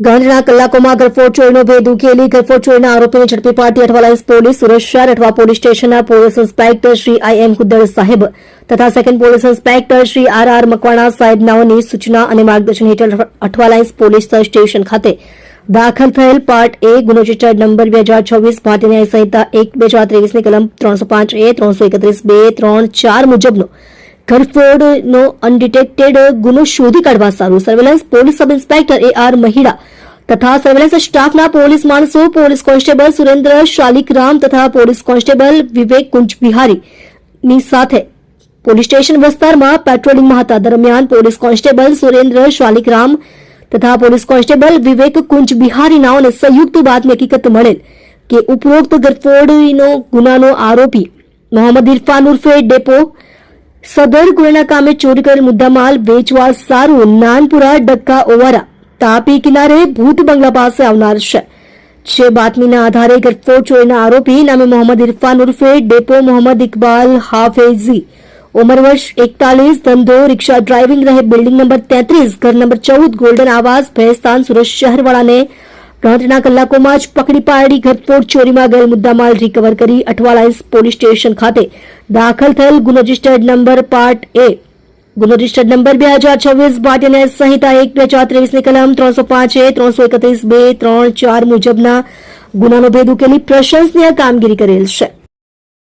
ગાંધીના કલાકોમાં ગરફોડ ચોરીનો ભેદ ઉકેલી ગરફોડ ચોરીના આરોપીને ઝડપી પાડતી અઠવા લાઇન્સ પોલીસ સુરત શહેર અઠવા પોલીસ સ્ટેશનના police inspector Shri I M. Khuddar સાહેબ તથા second police inspector Shri R R. Makwana સાહેબ નાઓની સૂચના અને માર્ગદર્શન હેઠળ અઠવા લાઇન્સ પોલીસ સ્ટેશન ખાતે દાખલ થયેલ પાર્ટ એ ગુનો રજિસ્ટર નંબર 2026 ભારતીય ન્યાય સંહિતા 1/2023 ની કલમ 305A 331 2 3 4 મુજબનો ગરફોડનો અનડિટેક્ટેડ ગુનો શોધી કાઢવા સારું surveillance police sub inspector A.R. Mahida તથા સર્વેલન્સ સ્ટાફના પોલીસ માણસો પોલીસ કોન્સ્ટેબલ સુરેન્દ્ર શાલિકરામ તથા પોલીસ કોન્સ્ટેબલ વિવેક કુંજ બિહારીની સાથે પોલીસ સ્ટેશન વિસ્તારમાં પેટ્રોલિંગમાં હતા દરમિયાન પોલીસ કોન્સ્ટેબલ સુરેન્દ્ર શાલિકરામ તથા પોલીસ કોન્સ્ટેબલ વિવેક કુંજ બિહારી નાઓને સંયુક્ત બાતમી હકીકત મળેલ કે ઉપરોક્ત ગરફોડનો ગુનાનો આરોપી મોહમ્મદ ઇરફાન ઉર્ફે ડેપો સદર ગુનાના કામે ચોરી કરેલ મુદ્દામાલ વેચવા સારું નાનપુરા ડક્કા ઓવારા તાપી કિનારે ભૂત બંગલા પાસે આવનાર છે જે બાતમીના આધારે ગરફોડ ચોરીના આરોપી નામે મોહમ્મદ ઇરફાન ઉર્ફે ડેપો મોહમ્મદ ઇકબાલ હાફેઝી ઉંમર વર્ષ 41 ધંધો રિક્ષા ડ્રાઇવિંગ રહે બિલ્ડિંગ નંબર 33 ઘર નંબર 14 ગોલ્ડન આવાસ ભેસ્તાન સુરત શહેરવાળાને ગણતરીના કલાકોમાં જ પકડી પાડી ગરફોડ ચોરીમાં ગયેલ મુદ્દામાલ રિકવર કરી અઠવા લાઇન્સ પોલીસ સ્ટેશન ખાતે દાખલ થયેલ ગુનો રજિસ્ટર્ડ નંબર પાર્ટ એ ગુનો રજિસ્ટર્ડ નંબર 2026 ભારતીય ન્યાય સંહિતા 1/2023 ની કલમ 305A 331 2 3 4 મુજબના ગુનાનો ભેદ ઉકેલી પ્રશંસનીય કામગીરી કરેલ છે.